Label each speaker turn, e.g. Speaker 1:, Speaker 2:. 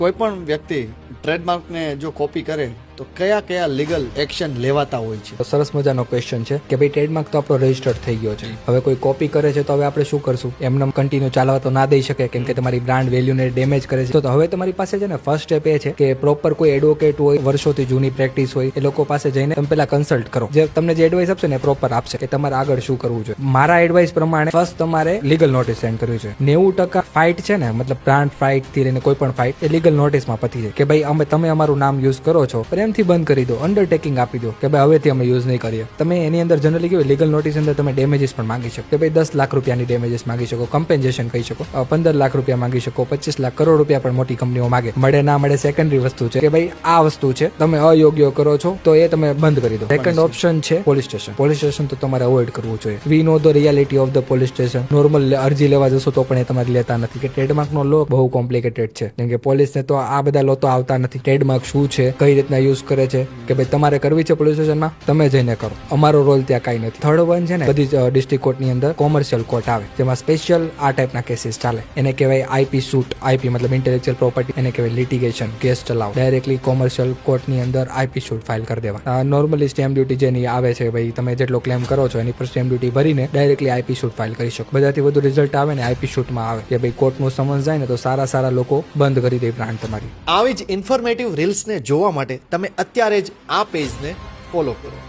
Speaker 1: કોઈ પણ વ્યક્તિ ટ્રેડમાર્કને જો કોપી કરે તો કયા કયા લીગલ એક્શન લેવાતા હોય છે?
Speaker 2: સરસ મજાનો ક્વેશ્ચન છે કે ભાઈ ટ્રેડમાર્ક તો આપણો રજીસ્ટર્ડ થઈ ગયો છે, હવે કોઈ કોપી કરે છે તો હવે આપણે શું કરશું? એમને કન્ટિન્યુ ચાલવા તો ના દઈ શકે, કેમ કે તમારી બ્રાન્ડ વેલ્યુને ડેમેજ કરે છે. તો હવે તમારી પાસે છે ને ફર્સ્ટ સ્ટેપ એ છે કે પ્રોપર કોઈ એડવોકેટ હોય, વર્ષોથી જૂની પ્રેક્ટિસ હોય, એ લોકો પાસે જઈને તમે પેલા કન્સલ્ટ કરો. જે તમને જે એડવાઇસ આપશે ને એ પ્રોપર આપશે કે તમારે આગળ શું કરવું જોઈએ. મારા એડવાઇસ પ્રમાણે ફર્સ્ટ તમારે લીગલ નોટિસ સેન્ડ કરવી જોઈએ. 90% ફાઇટ છે ને, મતલબ બ્રાન્ડ ફાઇટ થી લઈને કોઈ પણ ફાઇટ એ લીગલ નોટિસમાં પતી જાય કે ભાઈ તમે અમારું નામ યુઝ કરો છો, પ્રેમથી બંધ કરી દો, અંડરટેકિંગ આપી દો કે ભાઈ હવેથી અમે યુઝ નહીં કરીએ. તમે એની અંદર જનરલી કેવું લીગલ નોટિસ અંદર તમે ડેમેજીસ પણ માંગી શકો કે ભાઈ 10 લાખ રૂપિયાની ડેમેજીસ માંગી શકો, કમ્પેન્સેશન કહી શકો, 15 લાખ રૂપિયા માંગી શકો, 25 લાખ કરોડ રૂપિયા પણ મોટી કંપનીઓ માંગે. મળે ના મળે સેકન્ડરી વસ્તુ છે કે ભાઈ આ વસ્તુ છે, તમે અયોગ્ય કરો છો તો એ તમે બંધ કરી દો. સેકન્ડ ઓપ્શન છે પોલીસ સ્ટેશન. પોલીસ સ્ટેશન તો તમારે અવોઇડ કરવું જોઈએ. We know the reality of the police station. Normal અરજી લેવા જશો તો પણ એ તમારે લેતા નથી કે ટ્રેડમાર્ક નો લો બહુ કોમ્પ્લિકેટેડ છે, કેમ કે પોલીસને તો આ બધા લો તો આવતા નથી. ટ્રેડમાર્ક શું છે, કઈ રીતના યુઝ કરે છે, કે ભાઈ તમારે કરવી છે પોલીસ સ્ટેશનમાં તમે જઈને કરો, અમારો રોલ ત્યાં કઈ નથી. થર્ડ વન છે ને, બધી ડિસ્ટ્રિક્ટ કોર્ટની અંદર કોમર્શિયલ કોર્ટ આવે, જેમાં સ્પેશિયલ આ ટાઈપના કેસીસ ચાલે. એને કહેવાય આઈપી સૂટ. આઈપી મતલબ ઇન્ટેલેક્ચ્યુઅલ પ્રોપર્ટી, એને કહેવાય લિટિગેશન. કેસ ચલાવો ડાયરેક્ટલી કોમર્શિયલ કોર્ટની અંદર આઈપી સૂટ ફાઇલ કરી દેવા. નોર્મલી સ્ટેમ્પ ડ્યુટી જેની આવે છે, ભાઈ તમે જેટલો ક્લેમ કરો છો એની પર સ્ટેમ્પ ડ્યુટી ભરીને ડાયરેક્ટલી આઈપી સૂટ ફાઇલ કરી શકો. બધાથી વધુ રિઝલ્ટ આવે ને આઈપી સૂટમાં આવે કે ભાઈ કોર્ટનું સમન્સ જાય ને તો સારા લોકો બંધ કરી દે બ્રાન્ડ તમારી.
Speaker 1: આવી જ ઇન્ફોર્મેટિવ રીલ્સને જોવા માટે તમે અત્યારે જ આ પેજને ફોલો કરો.